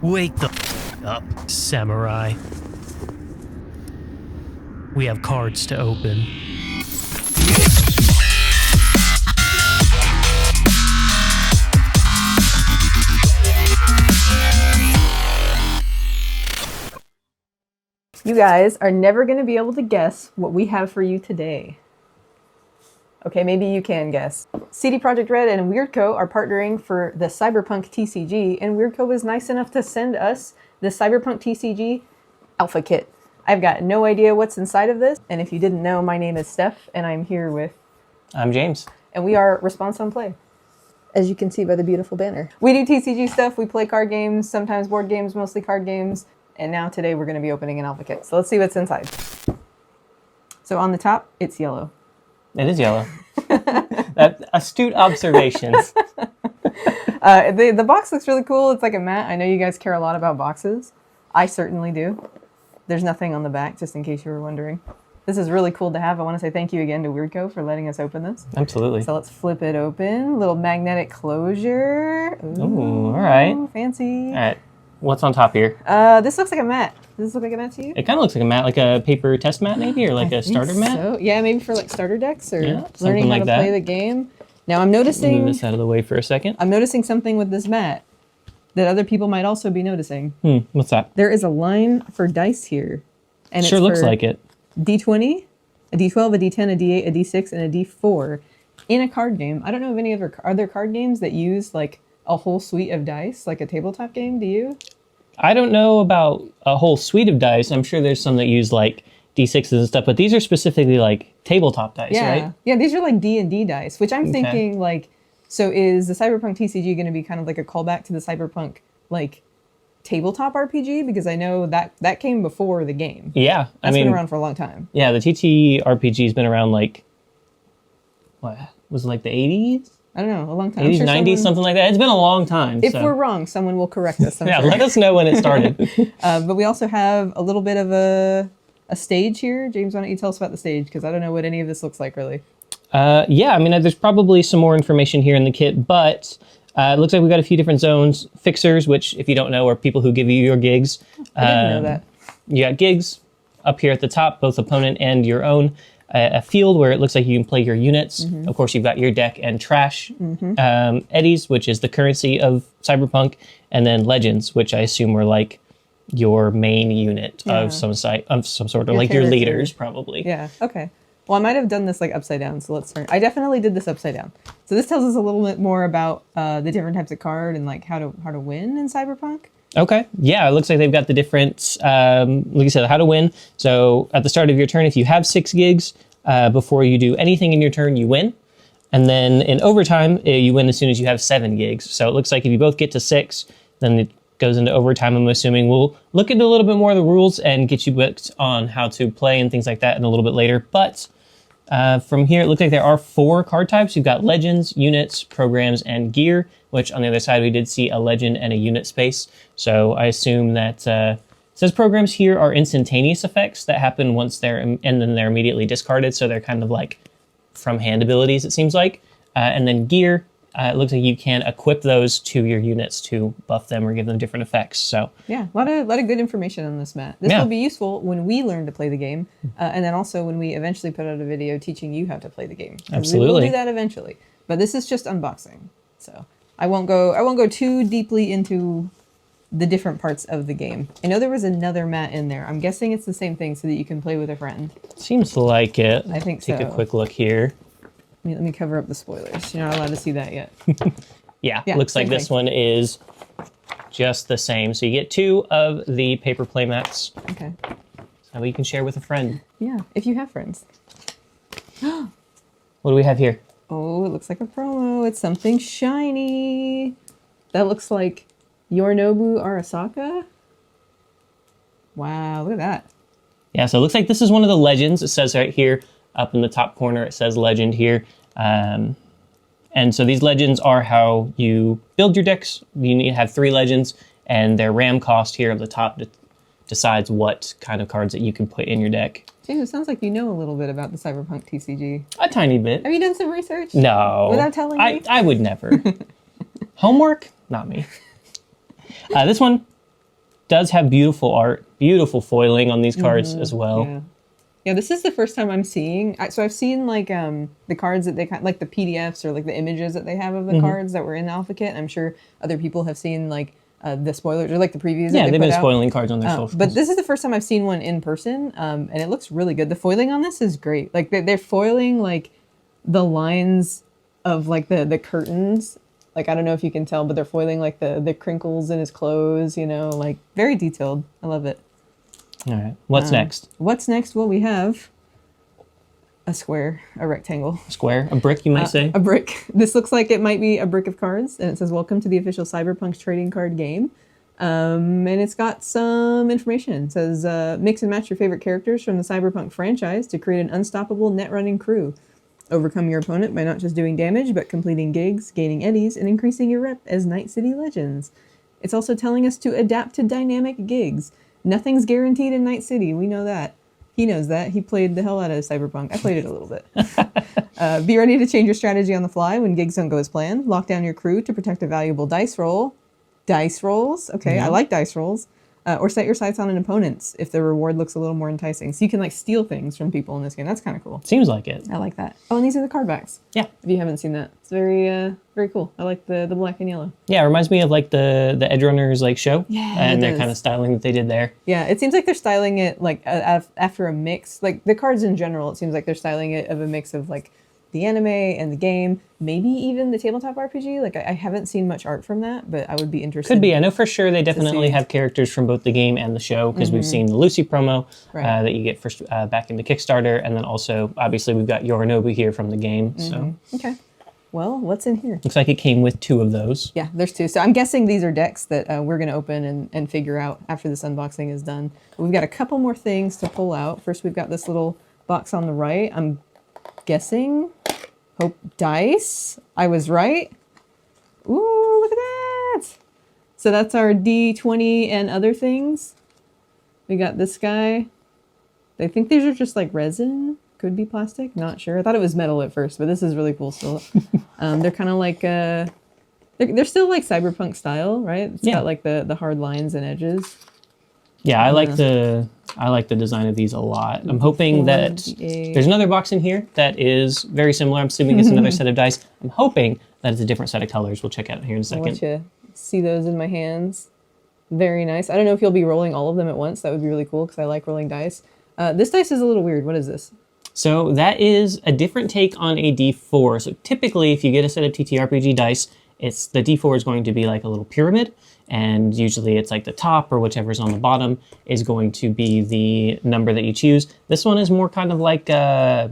Wake the up, samurai. We have cards to open. You guys are never going to be able to guess what we have for you today. Okay, maybe you can guess. CD Projekt Red and WeirdCo are partnering for the Cyberpunk TCG, and WeirdCo was nice enough to send us the Cyberpunk TCG Alpha Kit. I've got no idea what's inside of this, and if you didn't know, my name is Steph, and I'm here with... I'm James. And we are Response on Play, as you can see by the beautiful banner. We do TCG stuff, we play card games, sometimes board games, mostly card games, and now today we're going to be opening an Alpha Kit. So let's see what's inside. So on the top, it's yellow. It is yellow. Astute observations. The box looks really cool. It's like a mat. I know you guys care a lot about boxes. I certainly do. There's nothing on the back, just in case you were wondering. This is really cool to have. I want to say thank you again to WeirdCo for letting us open this. Absolutely. So let's flip it open. Little magnetic closure. Ooh, all right. Fancy. All right. What's on top here? This looks like a mat. Does this look like a mat to you? It kind of looks like a mat, like a paper test mat maybe, or like a starter mat. So. Yeah, maybe for like starter decks or learning how like to that. play the game. Now I'm noticing... Move this out of the way for a second. I'm noticing something with this mat that other people might also be noticing. What's that? There is a line for dice here. And Sure looks like it. D20, a D12, a D10, a D8, a D6, and a D4 in a card game. I don't know of any other... Are there card games that use like a whole suite of dice, like a tabletop game? Do you? I don't know about a whole suite of dice. I'm sure there's some that use like D6s and stuff, but these are specifically like tabletop dice, right? Yeah, these are like D&D dice, which I'm thinking like, so is the Cyberpunk TCG going to be kind of like a callback to the Cyberpunk like tabletop RPG? Because I know that came before the game. Yeah. That's been around for a long time. Yeah, the TT RPG's been around like, what, was it like the 80s? I don't know, a long time. 80s, 90s, something like that. It's been a long time. If we're wrong, someone will correct us. Yeah, let us know when it started. But we also have a little bit of a stage here. James, why don't you tell us about the stage? Because I don't know what any of this looks like, really. Yeah, I mean, there's probably some more information here in the kit, but it looks like we've got a few different zones. Fixers, which, if you don't know, are people who give you your gigs. I didn't know that. You got gigs up here at the top, both opponent and your own. A field where it looks like you can play your units. Of course, you've got your deck and trash. Eddies, which is the currency of Cyberpunk, and then legends, which I assume were like your main unit of some sort, or like your leaders, probably. Yeah. Okay. Well, I might have done this like upside down, so let's start. I definitely did this upside down. So this tells us a little bit more about the different types of card and like how to win in Cyberpunk. Okay. Yeah, it looks like they've got the different, like I said, how to win. So at the start of your turn, if you have 6 gigs, before you do anything in your turn, you win. And then in overtime, you win as soon as you have 7 gigs. So it looks like if you both get to 6, then it goes into overtime, I'm assuming. We'll look into a little bit more of the rules and get you booked on how to play and things like that in a little bit later. But from here, it looks like there are 4 card types. You've got legends, units, programs, and gear, which on the other side, we did see a legend and a unit space. So I assume that it says programs here are instantaneous effects that happen once and then they're immediately discarded. So they're kind of like from hand abilities, it seems like. And then gear, it looks like you can equip those to your units to buff them or give them different effects. So yeah, a lot of good information on this, Matt. This will be useful when we learn to play the game, and then also when we eventually put out a video teaching you how to play the game. Absolutely, we will do that eventually. But this is just unboxing, so I won't go too deeply into the different parts of the game. I know there was another mat in there. I'm guessing it's the same thing so that you can play with a friend. Seems like it. I think so. Take a quick look here. Let me cover up the spoilers. You're not allowed to see that yet. Yeah, looks like this one is just the same. So you get 2 of the paper play mats. Okay. So you can share with a friend. Yeah, if you have friends. What do we have here? Oh, it looks like a promo. It's something shiny. That looks like Yorinobu Arasaka. Wow, look at that. Yeah, so it looks like this is one of the legends. It says right here, up in the top corner, it says legend here. And so these legends are how you build your decks. You need to have 3 legends, and their RAM cost here at the top decides what kind of cards that you can put in your deck. James, it sounds like you know a little bit about the Cyberpunk TCG. A tiny bit. Have you done some research? No. Without telling me? I would never. Homework? Not me. This one does have beautiful art, beautiful foiling on these cards as well. Yeah. Yeah, this is the first time I'm seeing. So I've seen like the cards that they like the PDFs or like the images that they have of the cards that were in the Alpha Kit. I'm sure other people have seen like the spoilers or like the previews. Yeah, that they've put been out. spoiling cards on their socials. But this is the first time I've seen one in person, and it looks really good. The foiling on this is great. Like they're foiling like the lines of like the curtains. Like I don't know if you can tell, but they're foiling like the crinkles in his clothes. You know, like very detailed. I love it. All right, what's next? What's next? Well, we have a square, a rectangle. Square, a brick, you might say. A brick. This looks like it might be a brick of cards, and it says, "Welcome to the official Cyberpunk trading card game." And it's got some information. It says, "Mix and match your favorite characters from the Cyberpunk franchise to create an unstoppable net-running crew. Overcome your opponent by not just doing damage, but completing gigs, gaining eddies, and increasing your rep as Night City legends." It's also telling us to adapt to dynamic gigs. Nothing's guaranteed in Night City. We know that. He knows that. He played the hell out of Cyberpunk. I played it a little bit. Be ready to change your strategy on the fly when gigs don't go as planned. Lock down your crew to protect a valuable dice roll. Dice rolls. Okay, I like dice rolls. Or set your sights on an opponent's if the reward looks a little more enticing. So you can like steal things from people in this game. That's kind of cool. Seems like it. I like that. Oh, and these are the card backs. Yeah. If you haven't seen that, it's very very cool. I like the black and yellow. Yeah, it reminds me of like the Edgerunners like show. Yeah, and it their does. kind of styling that they did there. Yeah, it seems like they're styling it like after a mix. Like the cards in general, it seems like they're styling it of a mix of like the anime and the game, maybe even the tabletop RPG. Like I haven't seen much art from that, but I would be interested. Could be. I know for sure they definitely see. have characters from both the game and the show because we've seen the Lucy promo Right. that you get first back into Kickstarter, and then also obviously we've got Yorinobu here from the game. So Okay. Well, what's in here? looks like it came with 2 of those. Yeah, there's 2. So I'm guessing these are decks that we're going to open and figure out after this unboxing is done. We've got a couple more things to pull out. First, we've got this little box on the right. I'm guessing Hope dice. I was right. Ooh, look at that. So that's our D20 and other things. We got this guy. I think these are just like resin. Could be plastic. Not sure. I thought it was metal at first, but this is really cool still. They're kind of like, they're still like cyberpunk style, right? It's got like the hard lines and edges. Yeah, I like the design of these a lot. I'm hoping that there's another box in here that is very similar. I'm assuming it's another set of dice. I'm hoping that it's a different set of colors. We'll check out here in a I second. want you to see those in my hands. Very nice. I don't know if you'll be rolling all of them at once. That would be really cool because I like rolling dice. This dice is a little weird. What is this? So that is a different take on a D4. So typically, if you get a set of TTRPG dice, it's the D4 is going to be like a little pyramid, and usually it's like the top or whichever's on the bottom is going to be the number that you choose. This one is more kind of like a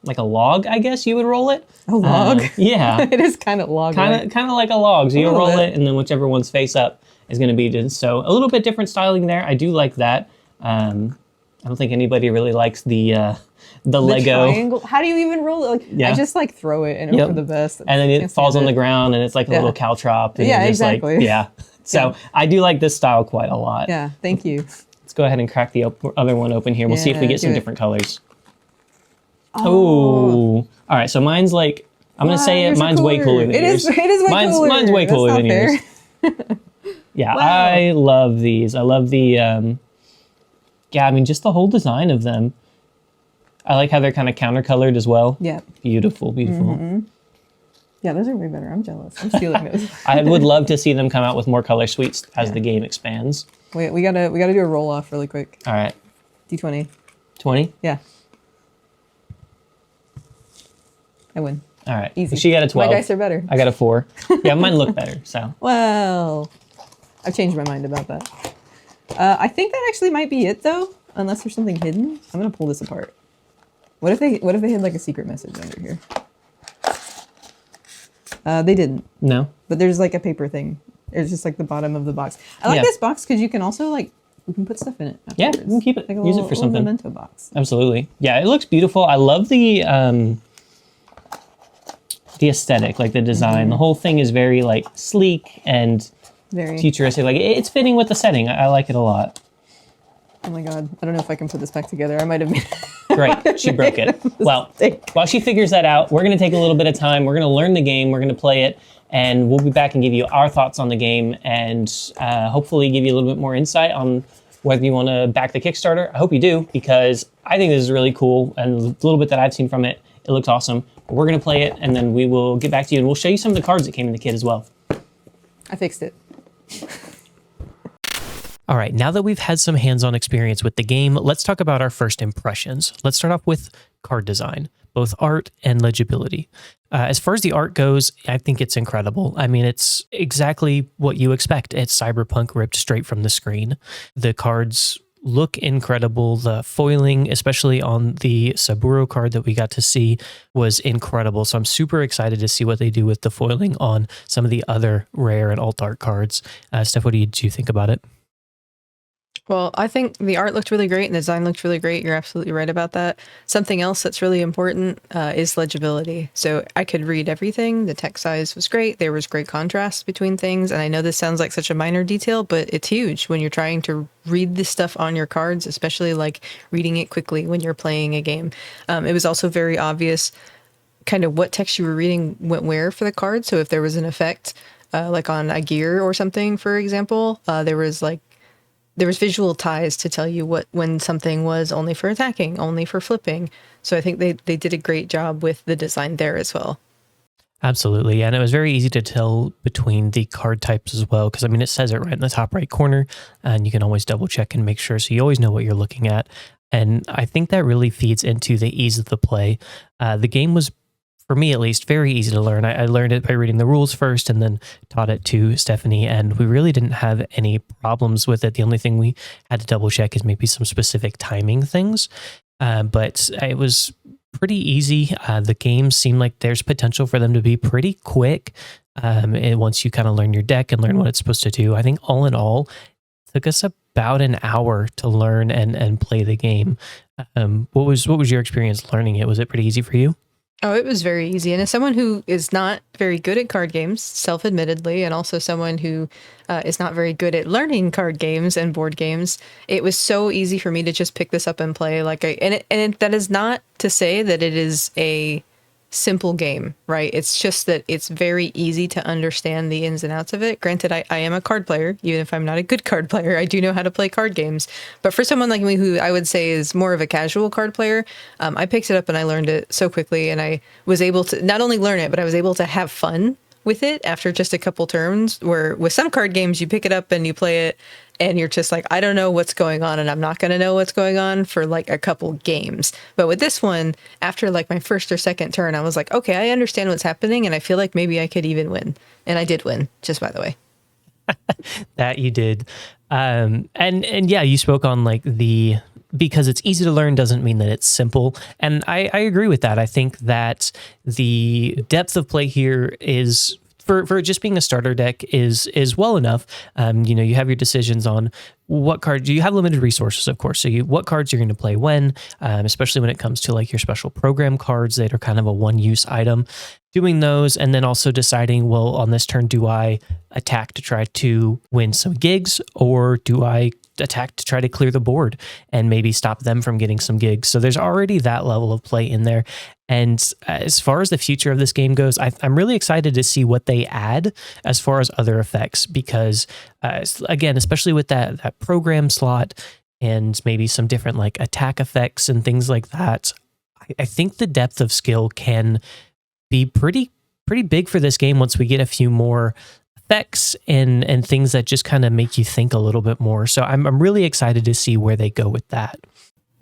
log, I guess you would roll it. A log? Yeah. It is kind of log. Kind of like a log. So you little roll bit. it, and then whichever one's face up is going to be. So a little bit different styling there. I do like that. I don't think anybody really likes the Lego. Triangle. How do you even roll it? Like, I just like throw it and hope for the best. And then it falls on the ground, and it's like a little caltrop. And Yeah, you're just exactly. Like, yeah. So I do like this style quite a lot. Yeah, thank you. Let's go ahead and crack the other one open here. We'll see if we Yeah, get some do it. different colors. Oh. All right, so mine's like, I'm going to say it, yours are mine's way cooler than It yours. is way cooler. Mine's way That's cooler not than fair. yours. Yeah, Wow. I love these. I love the, yeah, I mean, just the whole design of them. I like how they're kind of counter-colored as well. Yeah. Beautiful, beautiful. Yeah, those are way better. I'm jealous. I'm stealing those. I would love to see them come out with more color suites as the game expands. Wait, we gotta do a roll off really quick. All right, D20. 20? Yeah. I win. All right. Easy. She got a 12. My dice are better. I got a 4. Yeah, mine look better, so. Well, I've changed my mind about that. I think that actually might be it though, unless there's something hidden. I'm gonna pull this apart. What if they hid like a secret message under here? They didn't, No? but there's like a paper thing. It's just like the bottom of the box. I like Yeah. this box because you can also like, we can put stuff in it. Yeah, afterwards. you can keep it. Like a Use it little, for something. memento box. Absolutely. Yeah, it looks beautiful. I love the aesthetic, like the design. The whole thing is very like sleek and Very. futuristic. Like it's fitting with the setting. I like it a lot. Oh my god, I don't know if I can put this back together. I might have made Great, she broke it. Well, while she figures that out, we're going to take a little bit of time. We're going to learn the game. We're going to play it, and we'll be back and give you our thoughts on the game, and hopefully give you a little bit more insight on whether you want to back the Kickstarter. I hope you do, because I think this is really cool, and the little bit that I've seen from it, it looks awesome. But we're going to play it, and then we will get back to you, and we'll show you some of the cards that came in the kit as well. I fixed it. All right, now that we've had some hands-on experience with the game, let's talk about our first impressions. Let's start off with card design, both art and legibility. As far as the art goes, I think it's incredible. I mean, it's exactly what you expect. It's Cyberpunk ripped straight from the screen. The cards look incredible. The foiling, especially on the Saburo card that we got to see, was incredible. So I'm super excited to see what they do with the foiling on some of the other rare and alt art cards. Steph, what did you think about it? Well, I think the art looked really great and the design looked really great. You're absolutely right about that. Something else that's really important is legibility. So I could read everything. The text size was great. There was great contrast between things. And I know this sounds like such a minor detail, but it's huge when you're trying to read this stuff on your cards, especially like reading it quickly when you're playing a game. It was also very obvious kind of what text you were reading went where for the card. So if there was an effect, like on a gear or something, for example, there was visual ties to tell you when something was only for attacking, only for flipping. So I think they did a great job with the design there as well. Absolutely. And it was very easy to tell between the card types as well, because I mean, it says it right in the top right corner, and you can always double check and make sure. So you always know what you're looking at. And I think that really feeds into the ease of the play. The game was, for me at least, very easy to learn. I learned it by reading the rules first and then taught it to Stephanie, and we really didn't have any problems with it. The only thing we had to double check is maybe some specific timing things, but it was pretty easy. The games seem like there's potential for them to be pretty quick once you kind of learn your deck and learn what it's supposed to do. I think all in all, it took us about an hour to learn and play the game. What was your experience learning it? Was it pretty easy for you? Oh, it was very easy. And as someone who is not very good at card games, self-admittedly, and also someone who is not very good at learning card games and board games, it was so easy for me to just pick this up and play. That is not to say that it is a simple game, right? It's just that it's very easy to understand the ins and outs of it. Granted, I am a card player. Even if I'm not a good card player, I do know how to play card games. But for someone like me, who I would say is more of a casual card player, I picked it up and I learned it so quickly, and I was able to not only learn it, but I was able to have fun with it after just a couple turns, where with some card games, you pick it up and you play it and you're just like, I don't know what's going on, and I'm not going to know what's going on for like a couple games. But with this one, after like my first or second turn, I was like, okay, I understand what's happening, and I feel like maybe I could even win. And I did win, just by the way. That you did. And yeah, you spoke on like because it's easy to learn doesn't mean that it's simple. And I agree with that. I think that the depth of play here is, for just being a starter deck, is well enough. You have your decisions on what cards. You have limited resources, of course. So what cards you're going to play when, especially when it comes to like your special program cards that are kind of a one-use item. Doing those, and then also deciding, well, on this turn, do I attack to try to win some gigs, or do I attack to try to clear the board and maybe stop them from getting some gigs? So there's already that level of play in there. And as far as the future of this game goes, I'm really excited to see what they add as far as other effects, because again, especially with that program slot and maybe some different like attack effects and things like that, I think the depth of skill can be pretty big for this game once we get a few more effects and things that just kind of make you think a little bit more. So I'm really excited to see where they go with that.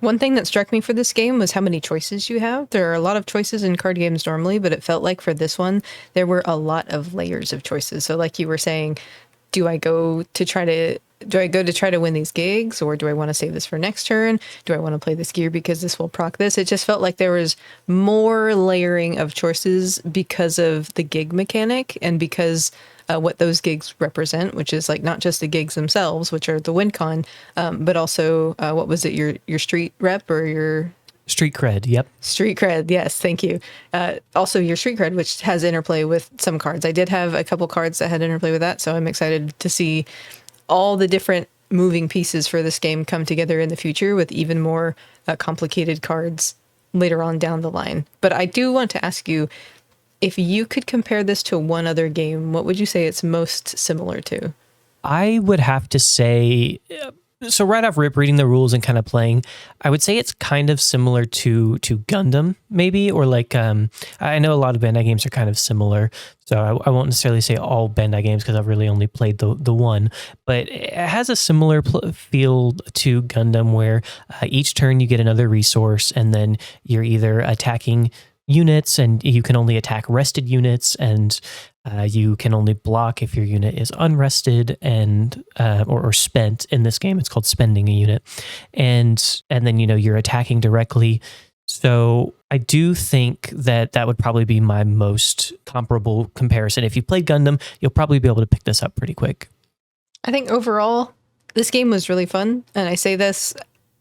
One thing that struck me for this game was how many choices you have. There are a lot of choices in card games normally, but it felt like for this one, there were a lot of layers of choices. So like you were saying, do I go to try to win these gigs, or do I want to save this for next turn? Do I want to play this gear because this will proc this? It just felt like there was more layering of choices because of the gig mechanic, and because what those gigs represent, which is like not just the gigs themselves, which are the win con, but also what was it, your street rep or your street cred? Yep. Street cred. Yes. Thank you. Also your street cred, which has interplay with some cards. I did have a couple cards that had interplay with that. So I'm excited to see all the different moving pieces for this game come together in the future with even more complicated cards later on down the line. But I do want to ask you, if you could compare this to one other game, what would you say it's most similar to? I would have to say, so right off rip, reading the rules and kind of playing, I would say it's kind of similar to Gundam, maybe, or like, I know a lot of Bandai games are kind of similar, so I won't necessarily say all Bandai games because I've really only played the one, but it has a similar feel to Gundam where each turn you get another resource, and then you're either attacking units and you can only attack rested units, and you can only block if your unit is unrested and or spent. In this game, it's called spending a unit, and then you're attacking directly. So I do think that would probably be my most comparable comparison. If you played Gundam, you'll probably be able to pick this up pretty quick. I think overall, this game was really fun, and I say this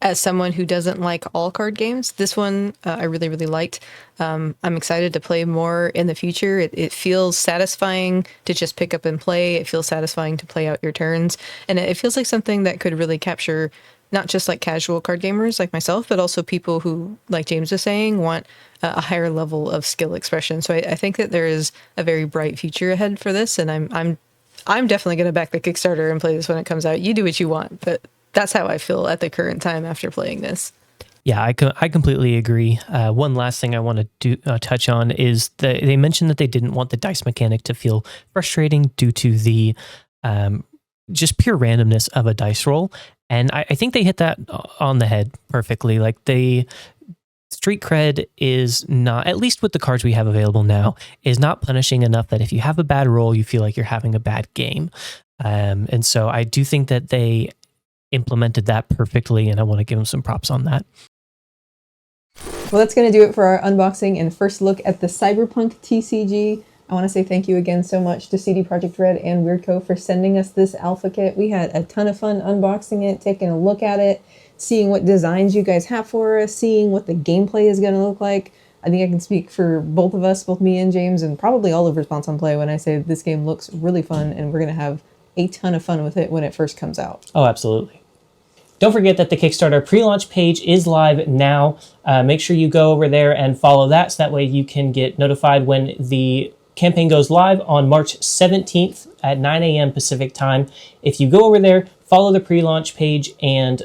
as someone who doesn't like all card games. This one I really, really liked. I'm excited to play more in the future. It feels satisfying to just pick up and play. It feels satisfying to play out your turns. And it feels like something that could really capture not just like casual card gamers like myself, but also people who, like James was saying, want a higher level of skill expression. So I think that there is a very bright future ahead for this. And I'm definitely going to back the Kickstarter and play this when it comes out. You do what you want, but that's how I feel at the current time after playing this. Yeah, I completely agree. One last thing I want to touch on is that they mentioned that they didn't want the dice mechanic to feel frustrating due to the just pure randomness of a dice roll. And I think they hit that on the head perfectly. Like, Street Cred is not, at least with the cards we have available now, is not punishing enough that if you have a bad roll, you feel like you're having a bad game. And so I do think that they implemented that perfectly, and I want to give them some props on that. Well, that's going to do it for our unboxing and first look at the Cyberpunk TCG. I want to say thank you again so much to CD Projekt Red and WeirdCo for sending us this Alpha Kit. We had a ton of fun unboxing it, taking a look at it, seeing what designs you guys have for us, seeing what the gameplay is going to look like. I think I can speak for both of us, both me and James, and probably all of Response on Play when I say this game looks really fun, and we're going to have a ton of fun with it when it first comes out. Oh, absolutely. Don't forget that the Kickstarter pre-launch page is live now. Make sure you go over there and follow that, so that way you can get notified when the campaign goes live on March 17th at 9 a.m. Pacific time. If you go over there, follow the pre-launch page, and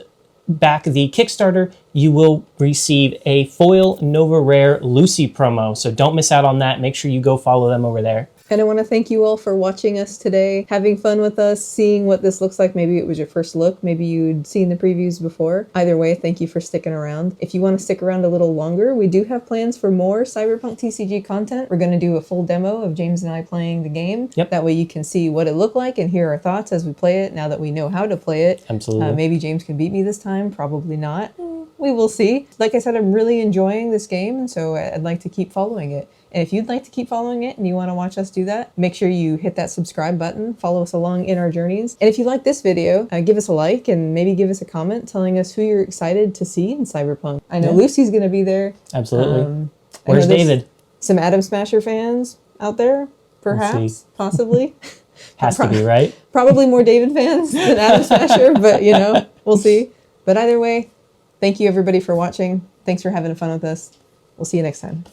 back the Kickstarter, you will receive a foil Nova Rare Lucy promo. So don't miss out on that. Make sure you go follow them over there. And I want to thank you all for watching us today, having fun with us, seeing what this looks like. Maybe it was your first look. Maybe you'd seen the previews before. Either way, thank you for sticking around. If you want to stick around a little longer, we do have plans for more Cyberpunk TCG content. We're going to do a full demo of James and I playing the game. Yep. That way you can see what it looked like and hear our thoughts as we play it, now that we know how to play it. Absolutely. Maybe James can beat me this time. Probably not. We will see. Like I said, I'm really enjoying this game, and so I'd like to keep following it. And if you'd like to keep following it and you want to watch us do that, make sure you hit that subscribe button, follow us along in our journeys. And if you like this video, give us a like and maybe give us a comment telling us who you're excited to see in Cyberpunk. I know Lucy's going to be there. Absolutely. Where's David? Some Atom Smasher fans out there, perhaps, possibly. Has to be, right? Probably more David fans than Atom Smasher, but we'll see. But either way, thank you everybody for watching. Thanks for having fun with us. We'll see you next time.